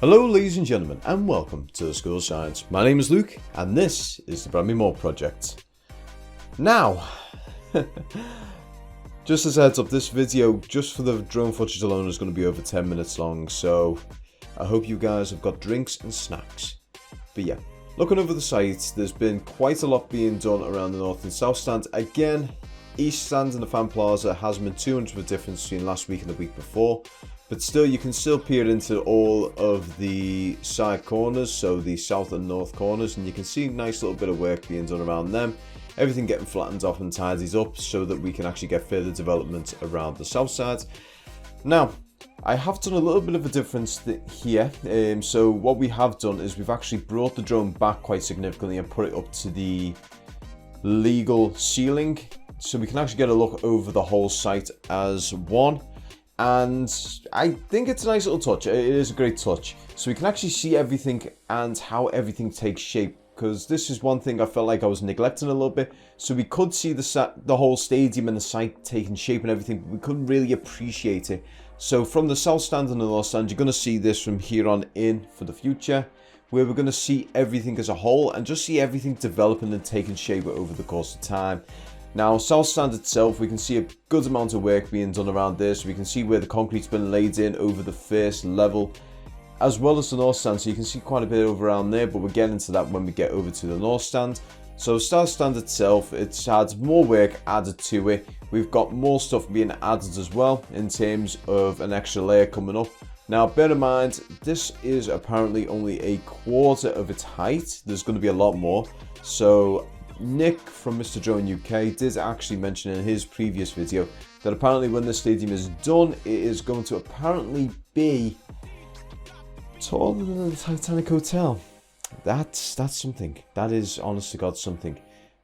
Hello ladies and gentlemen, and welcome to the School of Science. My name is Luke and this is the bramley-moore project. Now, just as a heads up, this video just for the drone footage alone is going to be over 10 minutes long, so I hope you guys have got drinks and snacks. But yeah, looking over the site, there's been quite a lot being done around the north and south stand. Again, east stand and the fan plaza hasn't been too much of a difference between last week and the week before. But still, you can still peer into all of the side corners, so the south and north corners, and you can see a nice little bit of work being done around them. Everything getting flattened off and tidied up so that we can actually get further development around the south side. Now, I have done a little bit of a difference here. So what we have done is we've actually brought the drone back quite significantly and put it up to the legal ceiling, so we can actually get a look over the whole site as one. And I think it's a nice little touch. It is a great touch. So we can actually see everything and how everything takes shape, because this is one thing I felt like I was neglecting a little bit. So we could see the whole stadium and the site taking shape and everything, but we couldn't really appreciate it. So from the south stand and the north stand, you're going to see this from here on in for the future, where we're going to see everything as a whole and just see everything developing and taking shape over the course of time. Now, south stand itself, we can see a good amount of work being done around there, so we can see where the concrete's been laid in over the first level, as well as the north stand, so you can see quite a bit over around there, but we'll get into that when we get over to the north stand. So south stand itself, it's had more work added to it. We've got more stuff being added as well in terms of an extra layer coming up. Now, bear in mind, this is apparently only a quarter of its height. There's going to be a lot more. So Nick from Mr. Drone UK did actually mention in his previous video that apparently when the stadium is done, it is going to apparently be taller than the Titanic Hotel. That's something. That is, honest to God, something.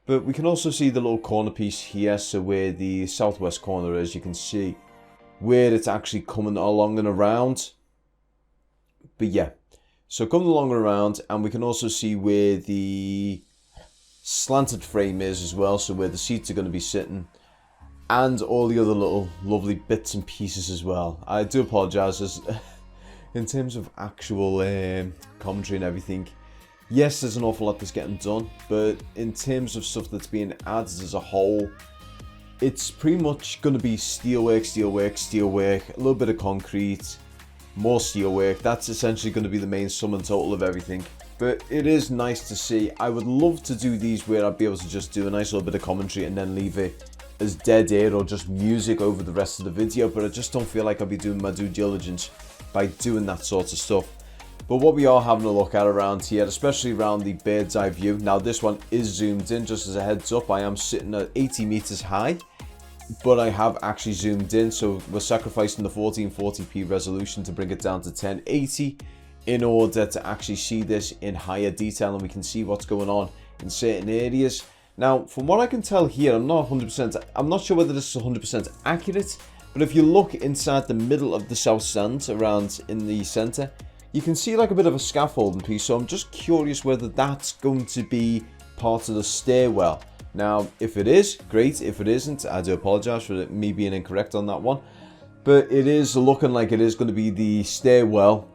But we can also see the little corner piece here, so where the southwest corner is, you can see where it's actually coming along and around. But yeah, so coming along and around, and we can also see where the slanted frame is as well, so where the seats are going to be sitting, and all the other little lovely bits and pieces as well. I do apologise, as in terms of actual commentary and everything, yes, there's an awful lot that's getting done, but in terms of stuff that's being added as a whole, it's pretty much going to be steelwork, a little bit of concrete, more steelwork. That's essentially going to be the main sum and total of everything. But it is nice to see. I would love to do these where I'd be able to just do a nice little bit of commentary and then leave it as dead air or just music over the rest of the video, but I just don't feel like I'll be doing my due diligence by doing that sort of stuff. But what we are having a look at around here, especially around the bird's eye view, now this one is zoomed in, just as a heads up. I am sitting at 80 meters high, but I have actually zoomed in, so we're sacrificing the 1440p resolution to bring it down to 1080 in order to actually see this in higher detail, and we can see what's going on in certain areas. Now, from what I can tell here, I'm not sure whether this is 100% accurate, but if you look inside the middle of the south stand, around in the center, you can see like a bit of a scaffolding piece, so I'm just curious whether that's going to be part of the stairwell. Now, if it is, great. If it isn't, I do apologize for me being incorrect on that one. But it is looking like it is going to be the stairwell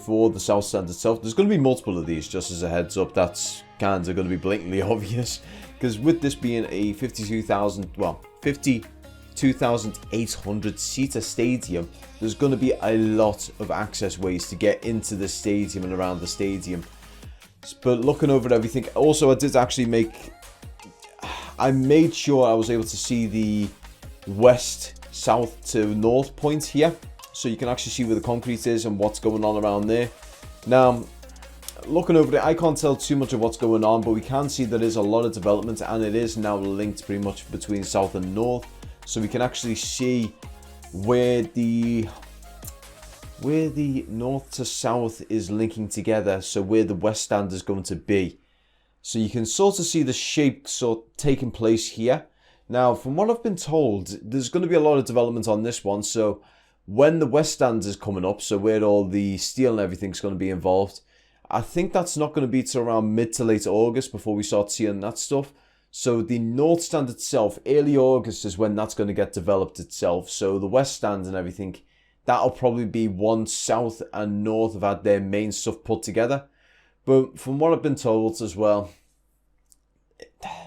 for the south stand itself. There's going to be multiple of these, just as a heads up. That's kind of going to be blatantly obvious, because with this being a 52,800 seater stadium, there's going to be a lot of access ways to get into the stadium and around the stadium. But looking over everything, also I did actually made sure I was able to see the west, south to north point here, so you can actually see where the concrete is and what's going on around there. Now, looking over it, I can't tell too much of what's going on, but we can see there is a lot of development, and it is now linked pretty much between south and north, so we can actually see where the north to south is linking together, so where the west stand is going to be. So you can sort of see the shape taking place here. Now, from what I've been told, there's going to be a lot of development on this one. So when the west stand is coming up, so where all the steel and everything's going to be involved, I think that's not going to be till around mid to late August before we start seeing that stuff. So the north stand itself, early August is when that's going to get developed itself. So the west stand and everything, that'll probably be once South and North have had their main stuff put together. But from what I've been told as well,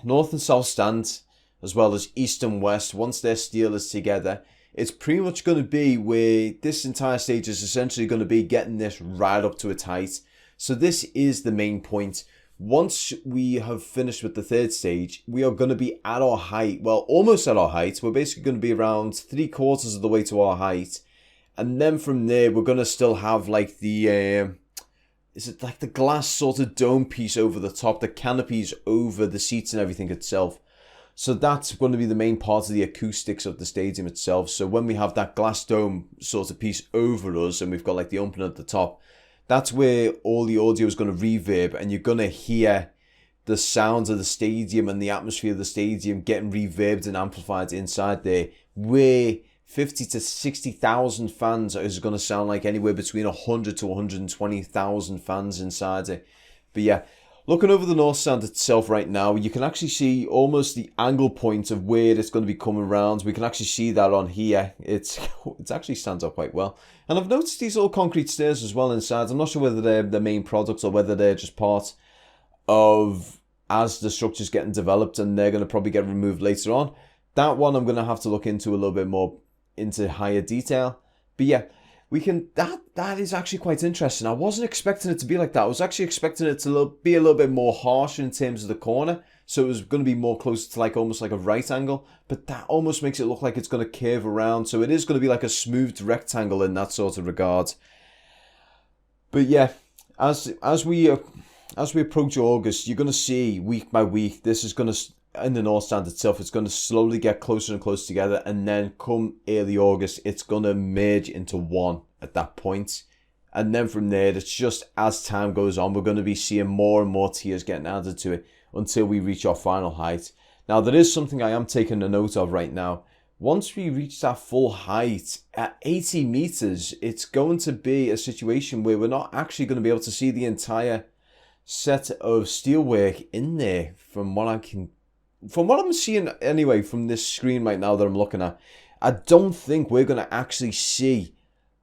North and South stand, as well as East and West, once their steel is together, it's pretty much going to be where this entire stage is essentially going to be getting this right up to its height. So this is the main point. Once we have finished with the third stage, we are going to be at our height. Well, almost at our height. We're basically going to be around 3/4 of the way to our height. And then from there, we're going to still have like the, is it like the glass sort of dome piece over the top, the canopies over the seats and everything itself. So that's going to be the main part of the acoustics of the stadium itself. So when we have that glass dome sort of piece over us and we've got like the opening at the top, that's where all the audio is going to reverb and you're going to hear the sounds of the stadium and the atmosphere of the stadium getting reverbed and amplified inside there, where 50 to 60,000 fans is going to sound like anywhere between 100 to 120,000 fans inside it. But yeah, looking over the North Stand itself right now, you can actually see almost the angle point of where it's going to be coming around. We can actually see that on here. It actually stands out quite well. And I've noticed these little concrete stairs as well inside. I'm not sure whether they're the main products or whether they're just part of as the structure's getting developed and they're going to probably get removed later on. That one I'm going to have to look into a little bit more into higher detail. But yeah, we can, that is actually quite interesting. I wasn't expecting it to be like that. I was actually expecting it to be a little bit more harsh in terms of the corner. So it was going to be more close to like almost like a right angle. But that almost makes it look like it's going to curve around. So it is going to be like a smoothed rectangle in that sort of regard. But yeah, as we approach August, you're going to see week by week, this is going to, in the North Stand itself, it's going to slowly get closer and closer together, and then come early August, it's going to merge into one at that point. And then from there, it's just as time goes on, we're going to be seeing more and more tiers getting added to it until we reach our final height. Now, there is something I am taking a note of right now. Once we reach that full height at 80 meters, it's going to be a situation where we're not actually going to be able to see the entire set of steelwork in there from what I'm seeing anyway from this screen right now that I'm looking at. I don't think we're going to actually see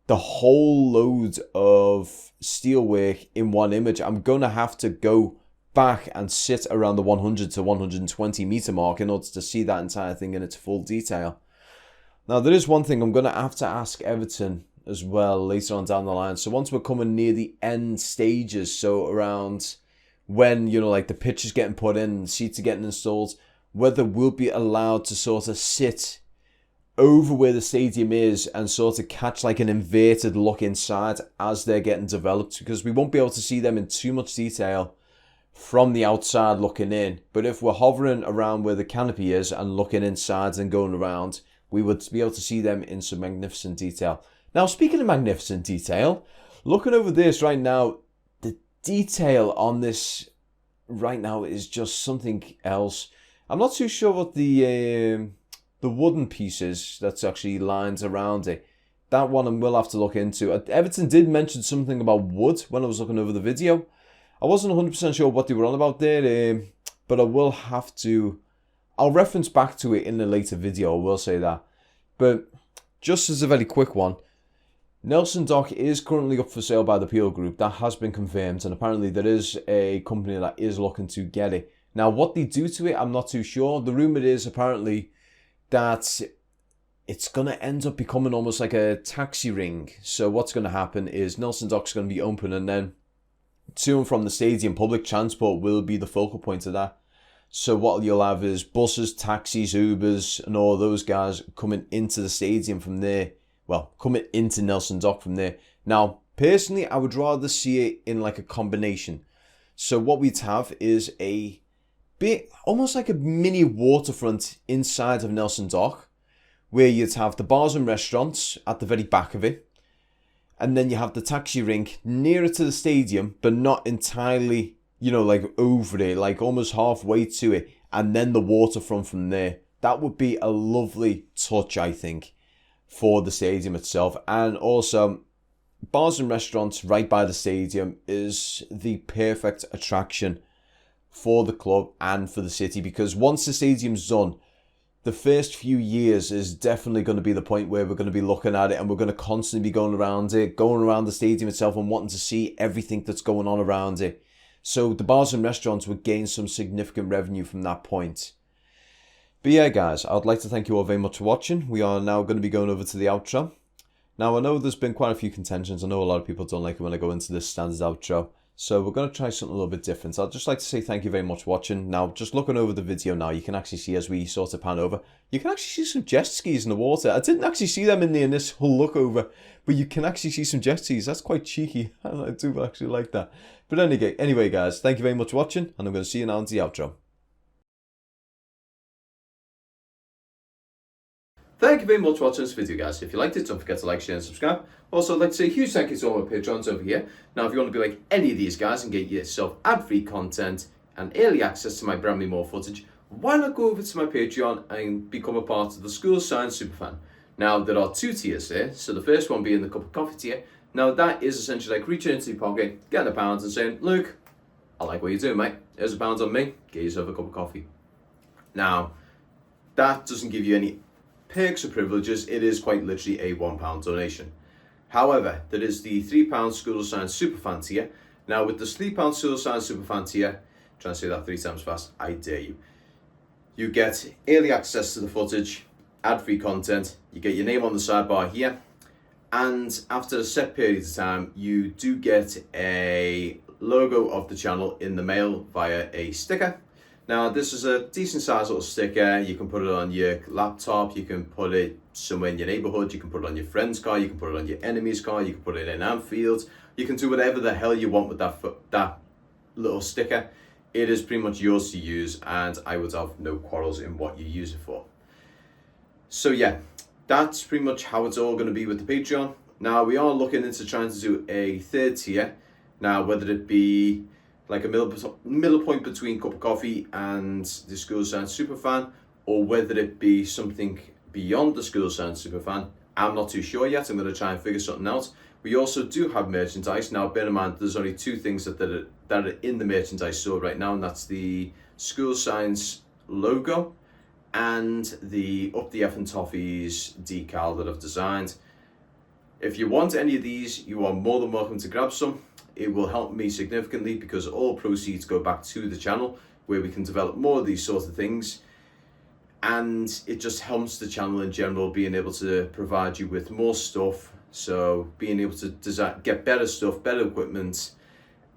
the whole load of steelwork in one image. I'm going to have to go back and sit around the 100 to 120 meter mark in order to see that entire thing in its full detail. Now, there is one thing I'm going to have to ask Everton as well later on down the line. So once we're coming near the end stages, so around when, you know, like the pitch is getting put in and seats are getting installed, whether we'll be allowed to sort of sit over where the stadium is and sort of catch like an inverted look inside as they're getting developed, because we won't be able to see them in too much detail from the outside looking in. But if we're hovering around where the canopy is and looking inside and going around, we would be able to see them in some magnificent detail. Now, speaking of magnificent detail, looking over this right now, the detail on this right now is just something else. I'm not too sure what the wooden piece is that's actually lined around it. That one I will have to look into. Everton did mention something about wood when I was looking over the video. I wasn't 100% sure what they were on about there, but I will have to... I'll reference back to it in a later video, I will say that. But just as a very quick one, Nelson Dock is currently up for sale by the Peel Group. That has been confirmed, and apparently there is a company that is looking to get it. Now, what they do to it, I'm not too sure. The rumour is apparently that it's going to end up becoming almost like a taxi ring. So what's going to happen is Nelson Dock's going to be open, and then to and from the stadium, public transport will be the focal point of that. So what you'll have is buses, taxis, Ubers, and all those guys coming into the stadium from there. Well, coming into Nelson Dock from there. Now, personally, I would rather see it in like a combination. So what we'd have is a bit, almost like a mini waterfront inside of Nelson Dock, where you'd have the bars and restaurants at the very back of it. And then you have the taxi rink nearer to the stadium, but not entirely, you know, like over it, like almost halfway to it. And then the waterfront from there. That would be a lovely touch, I think, for the stadium itself. And also, bars and restaurants right by the stadium is the perfect attraction for the club and for the city, because once the stadium's done, the first few years is definitely going to be the point where we're going to be looking at it and we're going to constantly be going around the stadium itself and wanting to see everything that's going on around it. So the bars and restaurants would gain some significant revenue from that point. But yeah, guys, I'd like to thank you all very much for watching. We are now going to be going over to the outro. Now, I know there's been quite a few contentions. I know a lot of people don't like it when I go into this standard outro. So we're going to try something a little bit different. I'd just like to say thank you very much for watching. Now, just looking over the video now, you can actually see as we sort of pan over, you can actually see some jet skis in the water. I didn't actually see them in the initial look over, but you can actually see some jet skis. That's quite cheeky. I do actually like that. But anyway, guys, thank you very much for watching, and I'm going to see you now in the outro. Thank you very much for watching this video, guys. If you liked it, don't forget to like, share and subscribe. Also, I'd like to say a huge thank you to all my patrons over here. Now, if you want to be like any of these guys and get yourself ad-free content and early access to my Bramley-moore footage, why not go over to my Patreon and become a part of the School Science Superfan? Now, there are two tiers here. So the first one being the cup of coffee tier. Now, that is essentially like reaching into your pocket, getting £1 and saying, Luke, I like what you're doing, mate. Here's £1 on me. Get yourself a cup of coffee. Now, that doesn't give you any perks or privileges. It is quite literally a £1 donation. However, there is the £3 School of Science Superfan tier. Now, with the £3 School of Science Superfan tier, trying to say that 3 times fast, I dare you. You get early access to the footage, ad-free content, you get your name on the sidebar here, and after a set period of time, you do get a logo of the channel in the mail via a sticker. Now, this is a decent sized little sticker. You can put it on your laptop, you can put it somewhere in your neighborhood, you can put it on your friend's car, you can put it on your enemy's car, you can put it in Anfield, you can do whatever the hell you want with that little sticker. It is pretty much yours to use, and I would have no quarrels in what you use it for. So yeah, that's pretty much how it's all going to be with the Patreon. Now, we are looking into trying to do a third tier. Now, whether it be like a middle point between cup of coffee and the School of Science Superfan, or whether it be something beyond the School of Science Superfan, I'm not too sure yet. I'm going to try and figure something out. We also do have merchandise. Now, bear in mind, there's only two things that are in the merchandise store right now, and that's the School of Science logo and the Up the Effing Toffees decal that I've designed. If you want any of these, you are more than welcome to grab some. It will help me significantly because all proceeds go back to the channel where we can develop more of these sorts of things. And it just helps the channel in general, being able to provide you with more stuff. So being able to get better stuff, better equipment,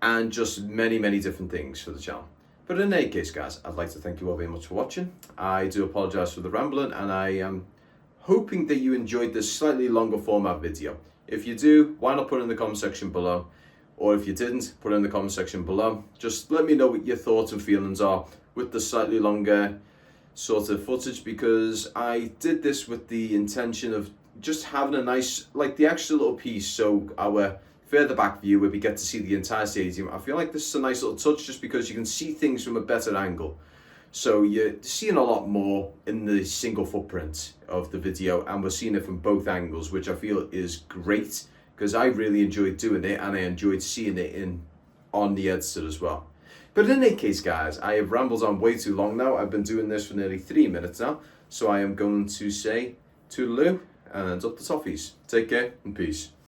and just many, many different things for the channel. But in any case, guys, I'd like to thank you all very much for watching. I do apologize for the rambling, and I am hoping that you enjoyed this slightly longer format video. If you do, why not put it in the comment section below? Or if you didn't, put it in the comment section below. Just let me know what your thoughts and feelings are with the slightly longer sort of footage, because I did this with the intention of just having a nice, like the extra little piece, so our further back view where we get to see the entire stadium. I feel like this is a nice little touch just because you can see things from a better angle. So you're seeing a lot more in the single footprint of the video, and we're seeing it from both angles, which I feel is great, because I really enjoyed doing it and I enjoyed seeing it on the editor as well. But in any case, guys, I have rambled on way too long now. I've been doing this for nearly 3 minutes now, so I am going to say toodaloo and up the toffees. Take care and peace.